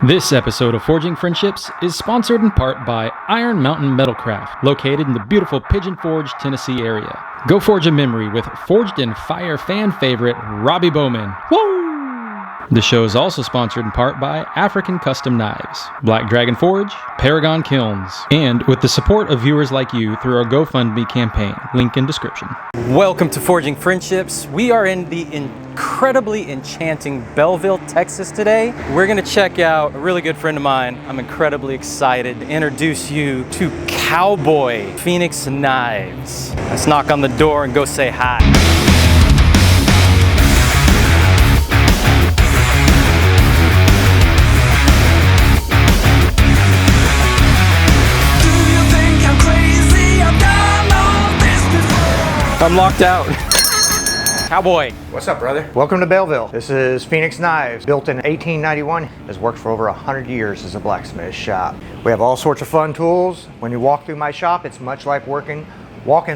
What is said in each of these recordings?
This episode of Forging Friendships is sponsored in part by Iron Mountain Metalcraft, located in the beautiful Pigeon Forge, Tennessee area. Go forge a memory with Forged in Fire fan favorite Robbie Bowman. Woo! The show is also sponsored in part by African Custom Knives, Black Dragon Forge, Paragon Kilns, and with the support of viewers like you through our GoFundMe campaign, link in description. Welcome to Forging Friendships. We are in the incredibly enchanting Bellville, Texas today. We're gonna check out a really good friend of mine. I'm incredibly excited to introduce you to Cowboy Phoenix Knives. Let's knock on the door and go say hi. I'm locked out. Cowboy. What's up, brother? Welcome to Bellville. This is Phoenix Knives, built in 1891. Has worked for over 100 years as a blacksmith shop. We have all sorts of fun tools. When you walk through my shop, it's much like walking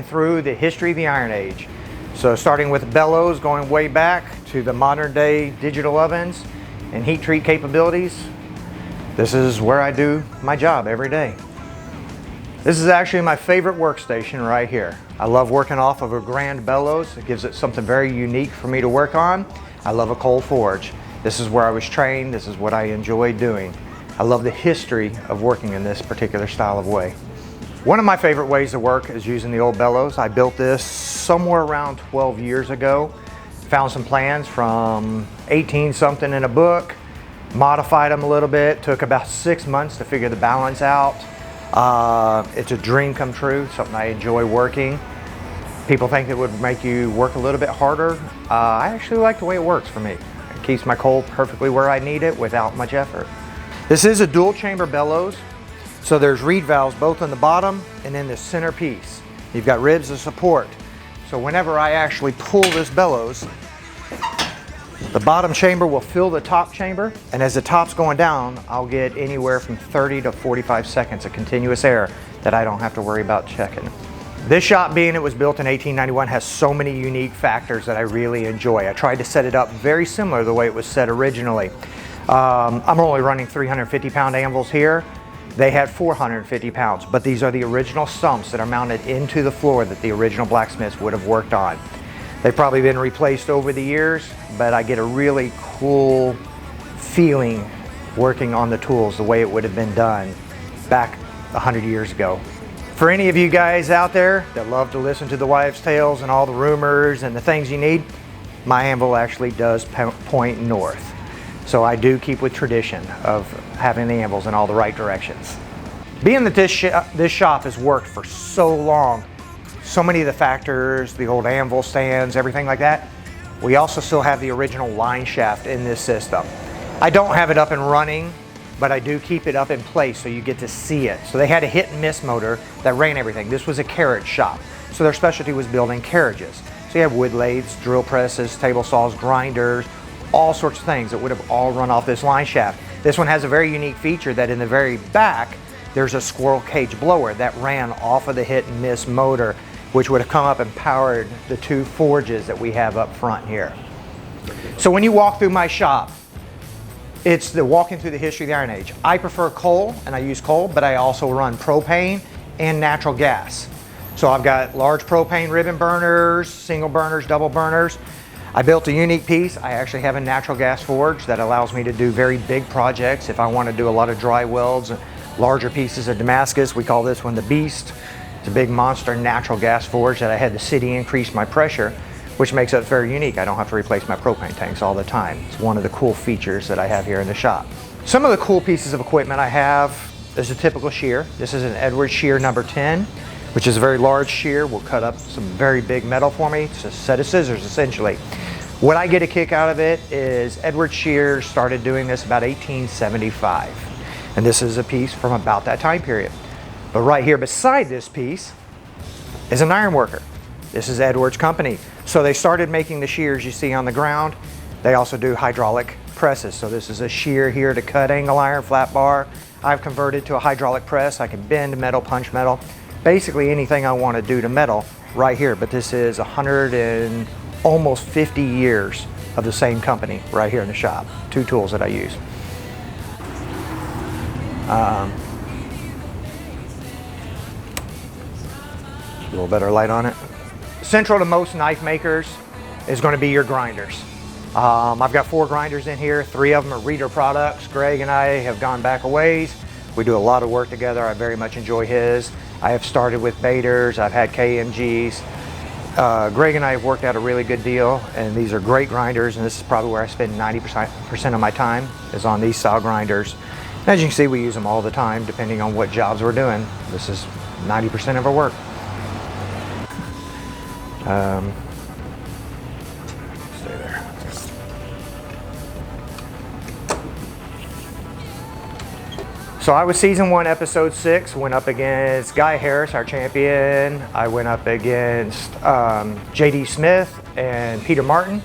through the history of the Iron Age. So starting with Bellows, going way back to the modern day digital ovens and heat treat capabilities. This is where I do my job every day. This is actually my favorite workstation right here. I love working off of a grand bellows. It gives it something very unique for me to work on. I love a cold forge. This is where I was trained. This is what I enjoy doing. I love the history of working in this particular style of way. One of my favorite ways to work is using the old bellows. I built this somewhere around 12 years ago. Found some plans from 18 something in a book, modified them a little bit. Took about 6 months to figure the balance out. It's a dream come true, something I enjoy working. People think it would make you work a little bit harder. I actually like the way it works for me. It keeps my coal perfectly where I need it without much effort. This is a dual chamber bellows, so there's reed valves both on the bottom and in the center piece. You've got ribs of support. So whenever I actually pull this bellows, the bottom chamber will fill the top chamber, and as the top's going down, I'll get anywhere from 30 to 45 seconds of continuous air that I don't have to worry about checking. This shop, being it was built in 1891, has so many unique factors that I really enjoy. I tried to set it up very similar to the way it was set originally. I'm only running 350-pound anvils here. They had 450 pounds, but these are the original stumps that are mounted into the floor that the original blacksmiths would have worked on. They've probably been replaced over the years, but I get a really cool feeling working on the tools the way it would have been done back 100 years ago. For any of you guys out there that love to listen to the wives' tales and all the rumors and the things you need, my anvil actually does point north. So I do keep with tradition of having the anvils in all the right directions. Being that this shop has worked for so long, so many of the factors, the old anvil stands, everything like that, we also still have the original line shaft in this system. I don't have it up and running, but I do keep it up in place so you get to see it. So they had a hit and miss motor that ran everything. This was a carriage shop, so their specialty was building carriages. So you have wood lathes, drill presses, table saws, grinders, all sorts of things that would have all run off this line shaft. This one has a very unique feature that in the very back, there's a squirrel cage blower that ran off of the hit and miss motor, which would have come up and powered the two forges that we have up front here. So when you walk through my shop, it's the walking through the history of the Iron Age. I prefer coal, and I use coal, but I also run propane and natural gas. So I've got large propane ribbon burners, single burners, double burners. I built a unique piece. I actually have a natural gas forge that allows me to do very big projects. If I want to do a lot of dry welds, larger pieces of Damascus, we call this one the Beast. It's a big monster natural gas forge that I had the city increase my pressure, which makes it very unique. I don't have to replace my propane tanks all the time. It's one of the cool features that I have here in the shop. Some of the cool pieces of equipment I have is a typical shear. This is an Edwards shear number 10, which is a very large shear. Will cut up some very big metal for me. It's a set of scissors essentially. What I get a kick out of it is Edwards shears started doing this about 1875. And this is a piece from about that time period. But right here beside this piece is an iron worker. This is Edwards Company. So they started making the shears you see on the ground. They also do hydraulic presses. So this is a shear here to cut angle iron, flat bar. I've converted to a hydraulic press. I can bend metal, punch metal. Basically anything I want to do to metal right here. But this is 100 and almost 50 years of the same company right here in the shop. Two tools that I use. A little better light on it. Central to most knife makers is going to be your grinders. I've got 4 grinders in here. 3 of them are Reader products. Greg and I have gone back a ways. We do a lot of work together. I very much enjoy his. I have started with Baders. I've had KMGs. Greg and I have worked out a really good deal, and these are great grinders, and this is probably where I spend 90% of my time is on these style grinders. As you can see, we use them all the time depending on what jobs we're doing. This is 90% of our work. Stay there. So I was season 1, episode 6, went up against Guy Harris, our champion. I went up against JD Smith and Peter Martin,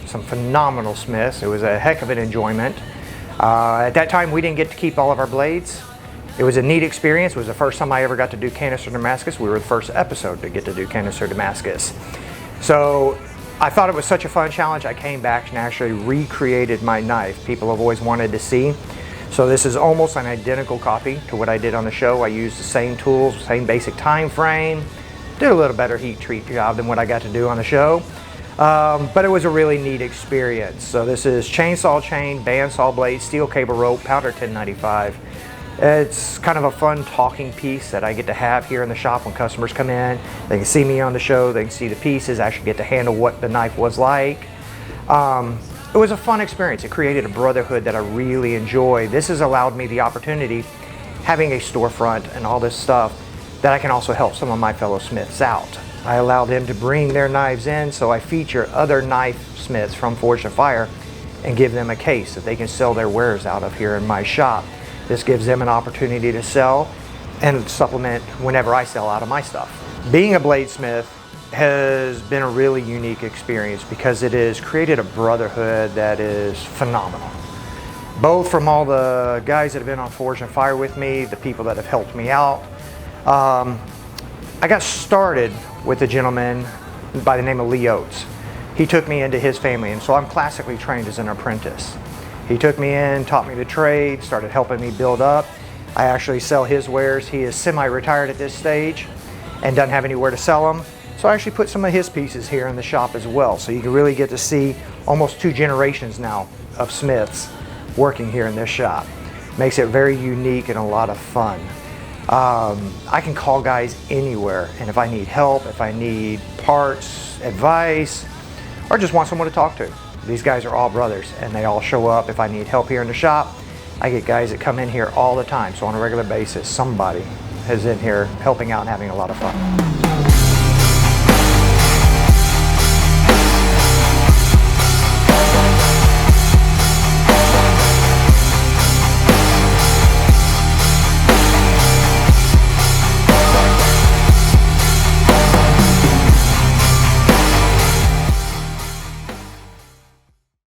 some phenomenal smiths. It was a heck of an enjoyment. At that time, we didn't get to keep all of our blades. It was a neat experience. It was the first time I ever got to do Canister Damascus. We were the first episode to get to do Canister Damascus. So I thought it was such a fun challenge, I came back and actually recreated my knife. People have always wanted to see. So this is almost an identical copy to what I did on the show. I used the same tools, same basic time frame. Did a little better heat treat job than what I got to do on the show. But it was a really neat experience. So this is chainsaw chain, bandsaw blade, steel cable rope, powder 1095. It's kind of a fun talking piece that I get to have here in the shop when customers come in. They can see me on the show, they can see the pieces, actually get to handle what the knife was like. It was a fun experience. It created a brotherhood that I really enjoy. This has allowed me the opportunity, having a storefront and all this stuff, that I can also help some of my fellow smiths out. I allow them to bring their knives in, so I feature other knife smiths from Forged in Fire and give them a case that they can sell their wares out of here in my shop. This gives them an opportunity to sell and supplement whenever I sell out of my stuff. Being a bladesmith has been a really unique experience because it has created a brotherhood that is phenomenal. Both from all the guys that have been on Forged in Fire with me, the people that have helped me out. I got started with a gentleman by the name of Lee Oates. He took me into his family, and so I'm classically trained as an apprentice. He took me in, taught me the trade, started helping me build up. I actually sell his wares. He is semi-retired at this stage and doesn't have anywhere to sell them. So I actually put some of his pieces here in the shop as well. So you can really get to see almost 2 generations now of smiths working here in this shop. Makes it very unique and a lot of fun. I can call guys anywhere, and if I need help, if I need parts, advice, or just want someone to talk to. These guys are all brothers, and they all show up if I need help here in the shop. I get guys that come in here all the time, so on a regular basis, somebody is in here helping out and having a lot of fun.